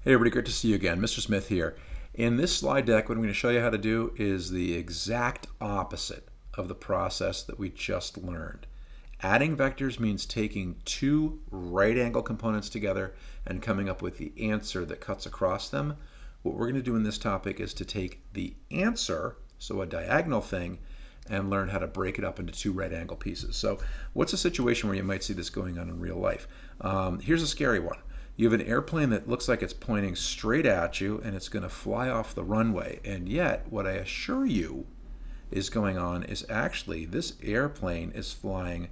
Hey everybody, great to see you again. Mr. Smith here. In this slide deck, what I'm going to show you how to do is the exact opposite of the process that we just learned. Adding vectors means taking two right angle components together and coming up with the answer that cuts across them. What we're going to do in this topic is to take the answer, so a diagonal thing, and learn how to break it up into two right angle pieces. So what's a situation where you might see this going on in real life? Here's a scary one. You have an airplane that looks like it's pointing straight at you and it's going to fly off the runway. And yet, what I assure you is going on is actually this airplane is flying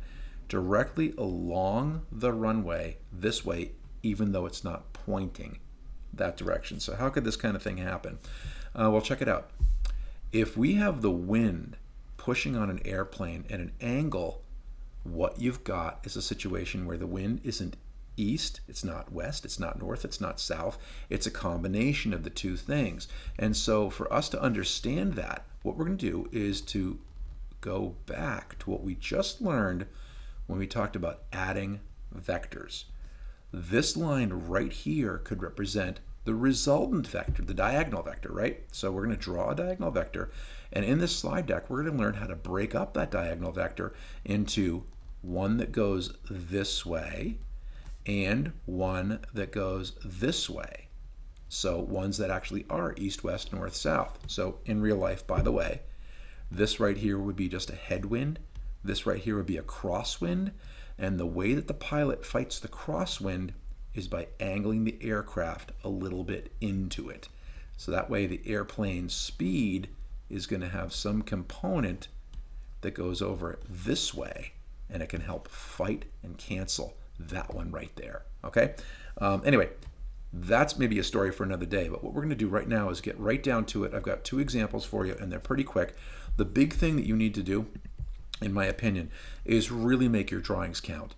directly along the runway this way, even though it's not pointing that direction. So how could this kind of thing happen? Well, check it out. If we have the wind pushing on an airplane at an angle, what you've got is a situation where the wind isn't east, it's not west, it's not north, it's not south. It's a combination of the two things. And so for us to understand that, what we're going to do is to go back to what we just learned when we talked about adding vectors. This line right here could represent the resultant vector, the diagonal vector, right? So we're going to draw a diagonal vector, and in this slide deck, we're going to learn how to break up that diagonal vector into one that goes this way and one that goes this way. So ones that actually are east, west, north, south. So in real life, by the way, this right here would be just a headwind. This right here would be a crosswind. And the way that the pilot fights the crosswind is by angling the aircraft a little bit into it. So that way the airplane's speed is going to have some component that goes over this way, and it can help fight and cancel that one right there. Okay. Anyway, that's maybe a story for another day, but what we're going to do right now is get right down to it. I've got two examples for you, and they're pretty quick. The big thing that you need to do, in my opinion, is really make your drawings count.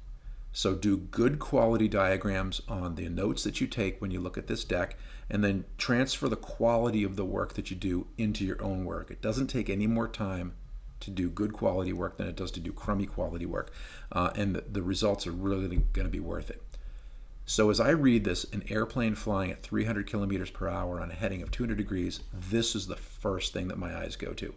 So do good quality diagrams on the notes that you take when you look at this deck, and then transfer the quality of the work that you do into your own work. It doesn't take any more time to do good quality work than it does to do crummy quality work, and the results are really going to be worth it. So as I read this, an airplane flying at 300 kilometers per hour on a heading of 200 degrees, this is the first thing that my eyes go to.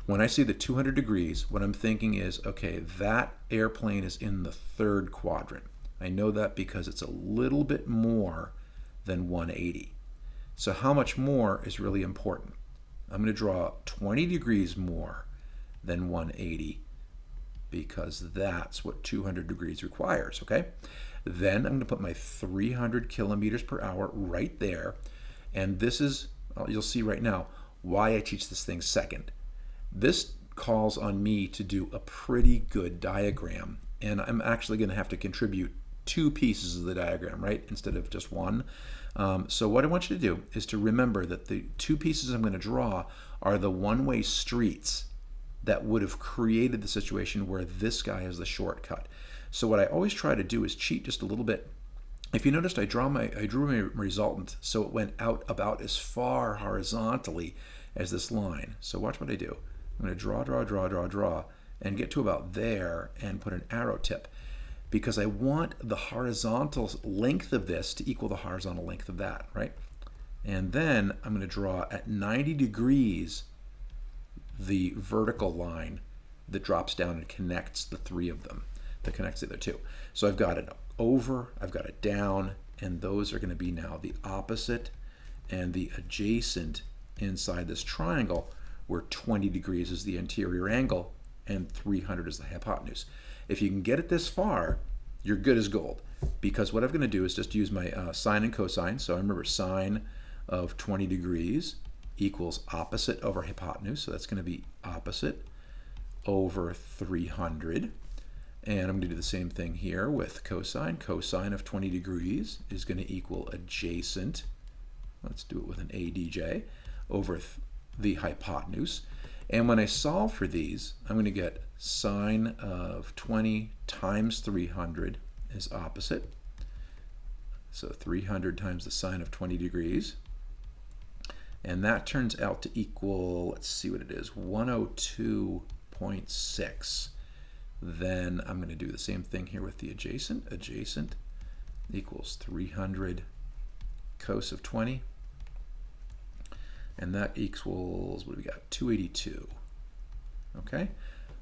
When I see the 200 degrees, what I'm thinking is, okay, that airplane is in the third quadrant. I know that because it's a little bit more than 180. So how much more is really important? I'm going to draw 20 degrees more than 180 because that's what 200 degrees requires, okay? Then I'm going to put my 300 kilometers per hour right there, and this is, you'll see right now, why I teach this thing second. This calls on me to do a pretty good diagram, and I'm actually going to have to contribute two pieces of the diagram, right, instead of just one. So what I want you to do is to remember that the two pieces I'm going to draw are the one-way streets that would have created the situation where this guy is the shortcut. So what I always try to do is cheat just a little bit. If you noticed, I drew my resultant so it went out about as far horizontally as this line. So watch what I do. I'm going to draw, and get to about there and put an arrow tip, because I want the horizontal length of this to equal the horizontal length of that, right? And then I'm going to draw at 90 degrees the vertical line that drops down and connects the three of them, that connects the other two. So I've got it over, I've got it down, and those are going to be now the opposite and the adjacent inside this triangle, where 20 degrees is the interior angle and 300 is the hypotenuse. If you can get it this far, you're good as gold, because what I'm going to do is just use my sine and cosine. So I remember sine of 20 degrees equals opposite over hypotenuse, so that's going to be opposite over 300. And I'm going to do the same thing here with cosine. Cosine of 20 degrees is going to equal adjacent, let's do it with an ADJ, over the hypotenuse. And when I solve for these, I'm going to get sine of 20 times 300 is opposite. So 300 times the sine of 20 degrees. And that turns out to equal, let's see what it is, 102.6. Then I'm going to do the same thing here with the adjacent. Adjacent equals 300 cos of 20. And that equals, what do we got? 282. Okay?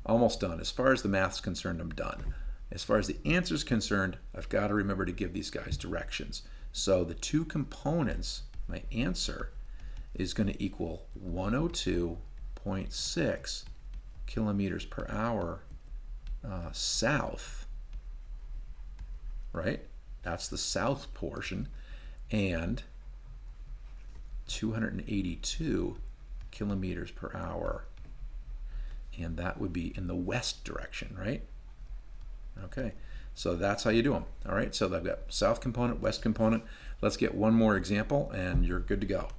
Almost done. As far as the math's concerned, I'm done. As far as the answer is concerned, I've got to remember to give these guys directions. So the two components, my answer, is going to equal 102.6 kilometers per hour south, right? That's the south portion, and 282 kilometers per hour, and that would be in the west direction, right? Okay, so that's how you do them. All right, so I've got south component, west component. Let's get one more example and you're good to go.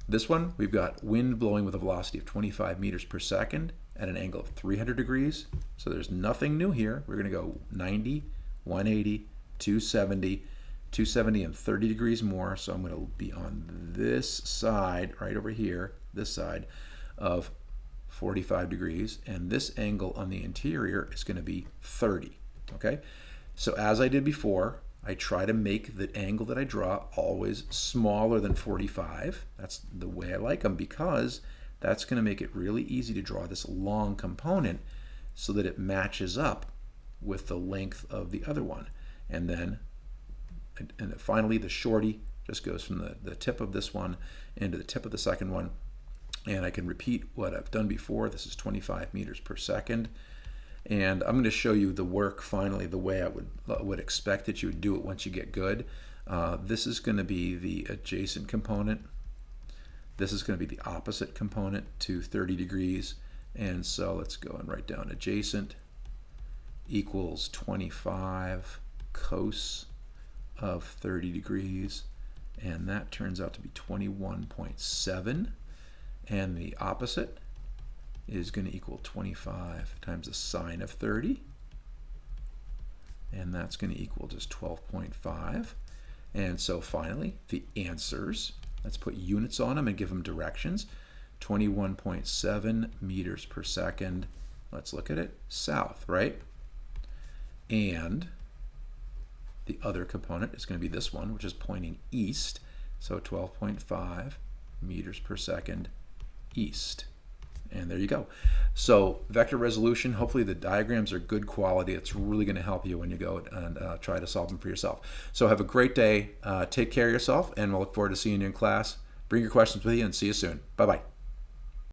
This one, we've got wind blowing with a velocity of 25 meters per second at an angle of 300 degrees. So there's nothing new here. We're going to go 90, 180, 270, 270 and 30 degrees more. So I'm going to be on this side, right over here, this side of 45 degrees. And this angle on the interior is going to be 30. Okay? So as I did before, I try to make the angle that I draw always smaller than 45. That's the way I like them, because that's going to make it really easy to draw this long component so that it matches up with the length of the other one. And then finally the shorty just goes from the tip of this one into the tip of the second one. And I can repeat what I've done before. This is 25 meters per second. And I'm going to show you the work finally the way I would expect that you would do it once you get good. This is going to be the adjacent component. This is going to be the opposite component to 30 degrees. And so let's go and write down adjacent equals 25 cos of 30 degrees. And that turns out to be 21.7. And the opposite is going to equal 25 times the sine of 30, and that's going to equal just 12.5. And so finally, the answers, let's put units on them and give them directions. 21.7 meters per second, let's look at it, south, right? And the other component is going to be this one, which is pointing east, so 12.5 meters per second east. And there you go. So vector resolution, hopefully the diagrams are good quality. It's really going to help you when you go and try to solve them for yourself. So have a great day. Take care of yourself, and we'll look forward to seeing you in class. Bring your questions with you, and see you soon. Bye-bye.